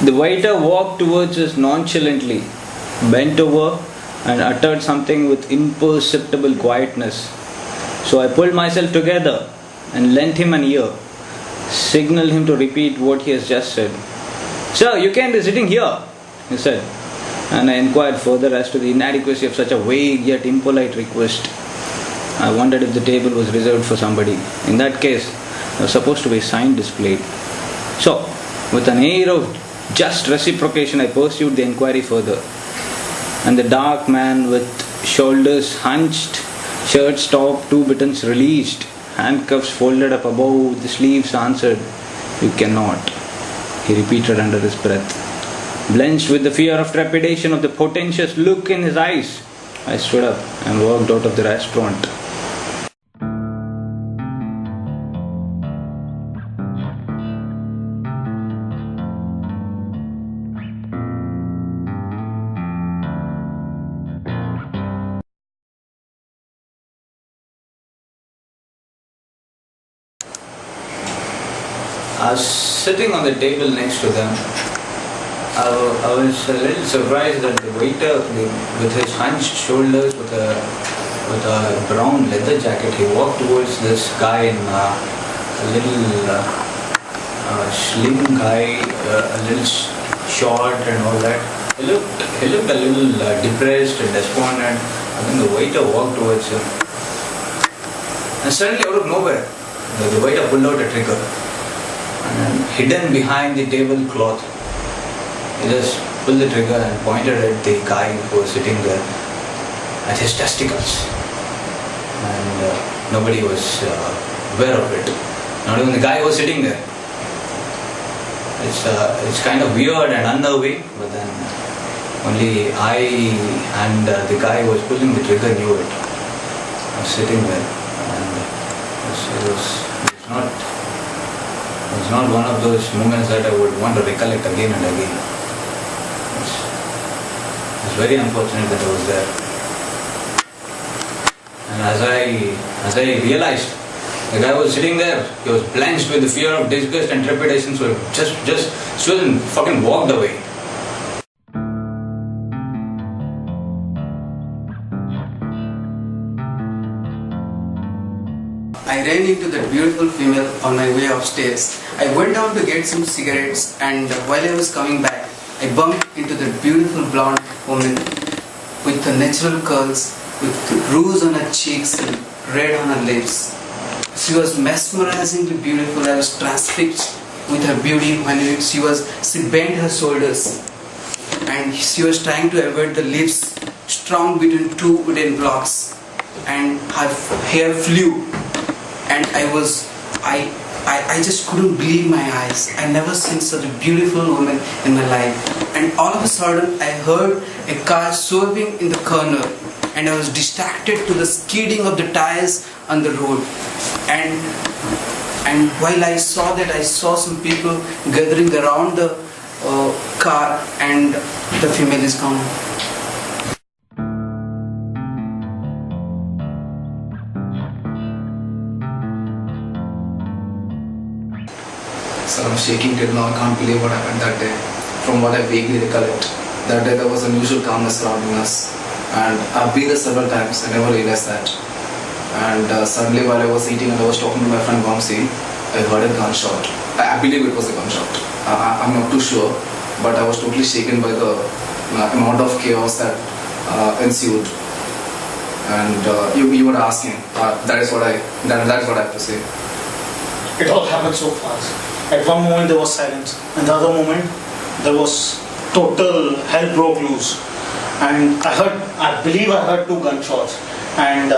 The waiter walked towards us nonchalantly, bent over, and uttered something with imperceptible quietness. So I pulled myself together and lent him an ear, signaled him to repeat what he has just said. "Sir, you can't be sitting here," he said, and I inquired further as to the inadequacy of such a vague yet impolite request. I wondered if the table was reserved for somebody. In that case, there was supposed to be a sign displayed. So, with an air of just reciprocation, I pursued the inquiry further. And the dark man with shoulders hunched, shirt stopped, two buttons released, handcuffs folded up above the sleeves answered, "You cannot," he repeated under his breath. Blenched with the fear of trepidation of the portentous look in his eyes, I stood up and walked out of the restaurant. I was sitting on the table next to them. I was a little surprised that the waiter, with his hunched shoulders, with a brown leather jacket, he walked towards this guy in a little slim guy, a little short and all that. He looked a little depressed and despondent. I think the waiter walked towards him, and suddenly out of nowhere, the waiter pulled out a trigger. And hidden behind the tablecloth, he just pulled the trigger and pointed at the guy who was sitting there, at his testicles. And nobody was aware of it. Not even the guy who was sitting there. It's kind of weird and unnerving, but then only I and the guy who was pulling the trigger knew it. I was sitting there, and it was not one of those moments that I would want to recollect again and again. It's very unfortunate that I was there. And as I realized, the guy was sitting there, he was blenched with the fear of disgust and trepidation, so just stood and fucking walked away. I ran into that beautiful female on my way upstairs. I went down to get some cigarettes, and while I was coming back, I bumped into that beautiful blonde woman with the natural curls, with rouge on her cheeks and red on her lips. She was mesmerizingly beautiful. I was transfixed with her beauty when she bent her shoulders, and she was trying to avoid the lips strong between two wooden blocks, and her hair flew. And I just couldn't believe my eyes. I never seen such a beautiful woman in my life. And all of a sudden, I heard a car swerving in the corner, and I was distracted to the skidding of the tires on the road. And while I saw that, I saw some people gathering around the car, and the female is gone. So I'm shaking till now. I can't believe what happened that day. From what I vaguely recollect, that day there was unusual calmness surrounding us, and I've been there several times. I never realized that. And suddenly, while I was eating and I was talking to my friend Vamsee, I heard a gunshot. I believe it was a gunshot. I'm not too sure, but I was totally shaken by the amount of chaos that ensued. And you were asking. That's what I have to say. It all happened so fast. At one moment there was silence, and the other moment there was total hell broke loose. And I believe I heard two gunshots, and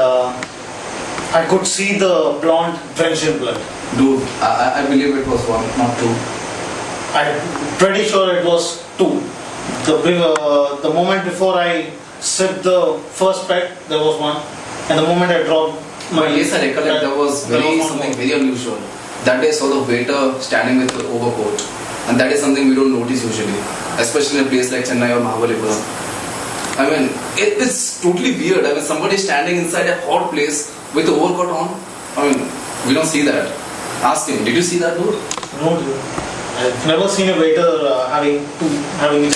I could see the blonde drenched in blood. Dude, I believe it was one, not two. I'm pretty sure it was two. The moment before I sipped the first peck, there was one, and the moment I dropped my... But yes, I recollect there was something very unusual. That day I saw the waiter standing with the overcoat, and that is something we don't notice usually, especially in a place like Chennai or Mahabalipuram. I mean, it's totally weird. I mean, somebody standing inside a hot place with the overcoat on. I mean, we don't see that. Ask him, did you see that, dude? No, dude. I've never seen a waiter having it.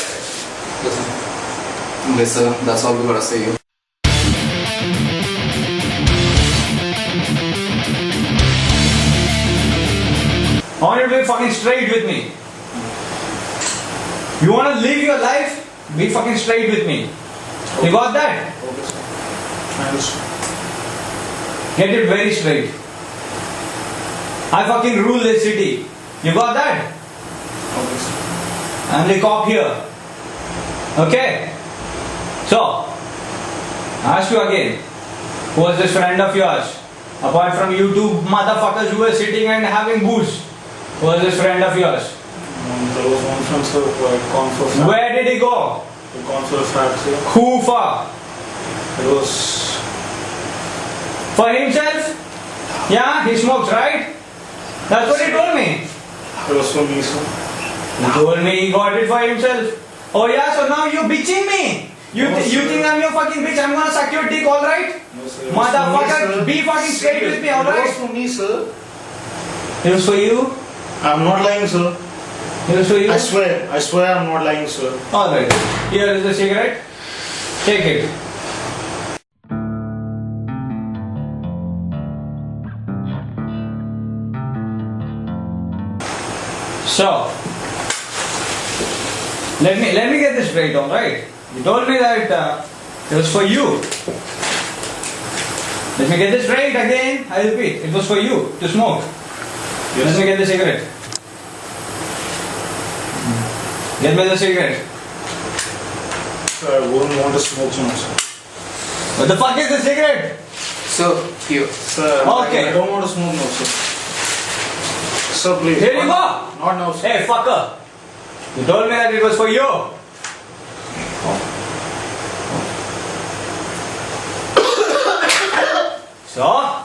Okay, sir, that's all we gotta say you. I want you to be fucking straight with me. You want to live your life? Be fucking straight with me. You got that? Okay, sir. I understand. Get it very straight. I fucking rule this city. You got that? Okay, sir. I'm the cop here. Okay? So, I ask you again. Who was this friend of yours? Apart from you two motherfuckers who were sitting and having booze. Who was this friend of yours? There was one friend, sir, who had gone for a frat. Where did he go? He had gone for a frat, sir. Who for? It was... For himself? Yeah, he smokes, right? That's what he told me. It was for me, sir. He told me he got it for himself. Oh yeah, so now you're bitching me. You think I'm your fucking bitch? I'm gonna suck your dick, alright? No, sir. Motherfucker, be fucking straight with me, It was alright? for me, sir. It was for you? I'm not lying, sir. It was for you? I swear I'm not lying, sir. Alright, here is the cigarette. Take it. So, let me get this straight, alright? You told me that it was for you. Let me get this straight again. I repeat, it was for you to smoke. Yes. Let me get the cigarette. Get me the cigarette. Sir, I wouldn't want to smoke now, sir. What the fuck is the cigarette? So, here. Sir, Okay. I don't want to smoke now, sir. Sir, please. Here you go. Not now, sir. Hey, fucker. You told me that it was for you. So,